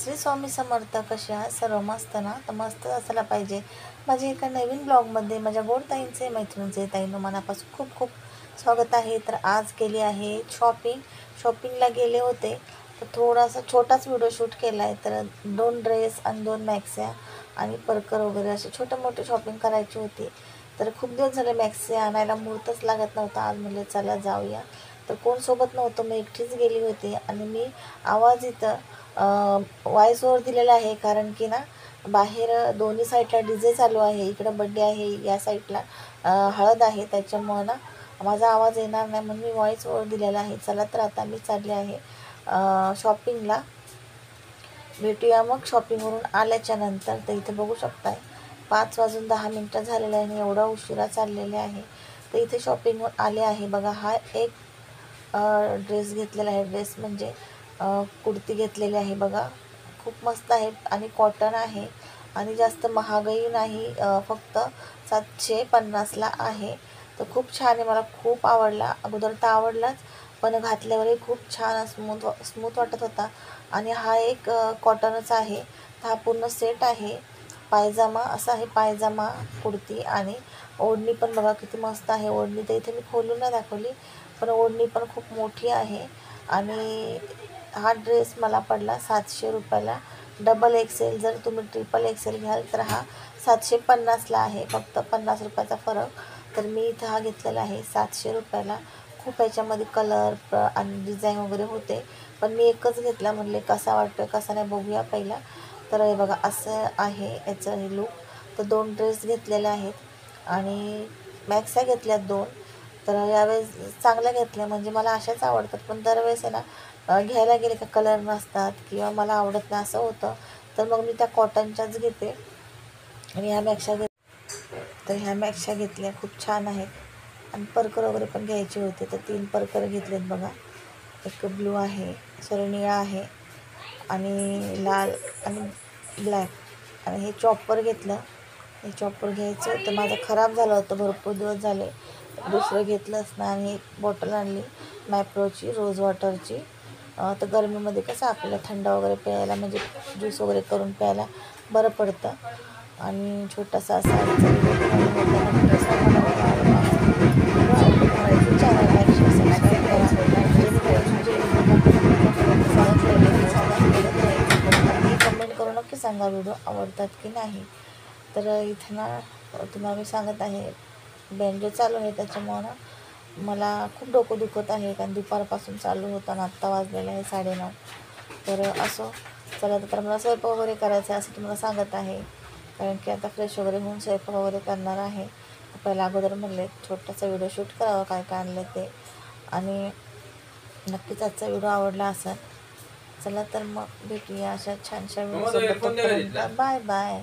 श्री स्वामी समर्थ. कसे आहात सर्व? मस्त ना? तर मस्त असायला पाहिजे. माझ्या एका नवीन ब्लॉगमध्ये माझ्या गोड ताईंचे, मैत्रिणींचे, ताईंनो मनापासून खूप खूप स्वागत आहे. तर आज केली आहे शॉपिंगला गेले होते. तर थोडासा छोटाच व्हिडिओ शूट केला आहे. तर 2 ड्रेस आणि 2 मॅक्स्या आणि परकर वगैरे असे छोटे मोठे शॉपिंग करायची होती. तर खूप दिवस झाले मॅक्सी आणायला मुहूर्तच लागत नव्हता. आज म्हणले चला जाऊया. तर कोण सोबत नव्हतं, मी एकटीच गेली होती. आणि मी आवाज इथं व्हॉइस ओव्हर दिलेला आहे, कारण की ना बाहेर दोन्ही साईडला DJ चालू आहे. इकडं बड्डे आहे, या साईडला हळद आहे. त्याच्यामुळं ना माझा आवाज येणार नाही म्हणून मी व्हॉइस ओव्हर दिलेला आहे. चला तर आता मी चालले आहे शॉपिंगला. भेटूया मग शॉपिंगवरून आल्याच्या नंतर. तर इथे बघू शकताय 5:10 झालेले आहे आणि एवढा उशिरा चाललेले आहे. तर इथे शॉपिंगवर आले आहे. बघा, हा एक ड्रेस घेतलेला आहे. ड्रेस म्हणजे कुर्ती घेतलेली आहे. बघा, खूप मस्त आहे आणि कॉटन आहे आणि जास्त महागही नाही. फक्त 750ला आहे. तर खूप छान आहे, मला खूप आवडला. अगोदर तर आवडलाच, पण घातल्यावरही खूप छान स्मूथ वाटत होता. आणि हा एक कॉटनच आहे. तर हा पूर्ण सेट आहे. पायजामा असा आहे, पायजामा कुर्ती. आणि ओढणी पण बघा किती मस्त आहे. ओढणी तर इथे मी खोलून नाही दाखवली, पण ओढणी पण खूप मोठी आहे. आणि हा ड्रेस मला पडला 700 रुपयाला. डबल XL, जर तुम्ही ट्रिपल XL घ्याल तर हा 750ला आहे. फक्त 50 रुपयाचा फरक. तर मी इथं हा घेतलेला आहे 700 रुपयाला. खूप याच्यामध्ये कलर आणि डिझाईन वगैरे होते, पण मी एकच घेतला. म्हणले कसा वाटतोय कसा नाही बघूया पहिला. तर हे बघा, असं आहे याचं हे लूक. तर 2 ड्रेस घेतलेले आहेत आणि मॅक्स्या घेतल्यात 2. तर यावेळेस चांगल्या घेतल्या, म्हणजे मला अशाच आवडतात. पण दरवेळेस आहे ना घ्यायला गेले का कलर नसतात किंवा मला आवडत नाही असं होतं. तर मग मी त्या कॉटनच्याच घेते. आणि ह्या मॅक्स्या घेतल्या, खूप छान आहेत. आणि परकर वगैरे पण घ्यायचे होते. तर 3 परकर घेतलेत बघा. एक ब्लू आहे, सॉरी निळा आहे, आणि लाल आणि ब्लॅक. आणि हे चॉपर घेतलं. हे चॉपर घ्यायचं होतं, माझं खराब झालं होतं, भरपूर दिवस झाले. दुसरं घेतलंच ना. आणि एक बॉटल आणली मॅप्रोची रोज वॉटरची. तर गरमीमध्ये कसं आपल्याला थंड वगैरे प्यायला, म्हणजे ज्यूस वगैरे करून प्यायला बरं पडतं. आणि छोटासा असा कमेंट करून नक्की सांगा व्हिडिओ आवडतात की नाही. तर इथं ना तुम्हाला मी सांगत आहे, बँजो चालू आहे. त्याच्यामुळं ना मला खूप डोकं दुखत आहे, कारण दुपारपासून चालू होता ना आत्ता वाजलेलं आहे 9:30. तर असो, चला तर मला स्वयंपाक वगैरे करायचा आहे असं तुम्हाला सांगत आहे, कारण की आता फ्रेश वगैरे होऊन स्वयंपाक वगैरे करणार आहे. पहिला अगोदर म्हणले छोटासा व्हिडिओ शूट करावा काय काय आणलं ते. आणि नक्कीच आजचा व्हिडिओ आवडला असेल. चला तर मग भेटूया अशा छानशा व्हिडिओ सोबत. Bye bye.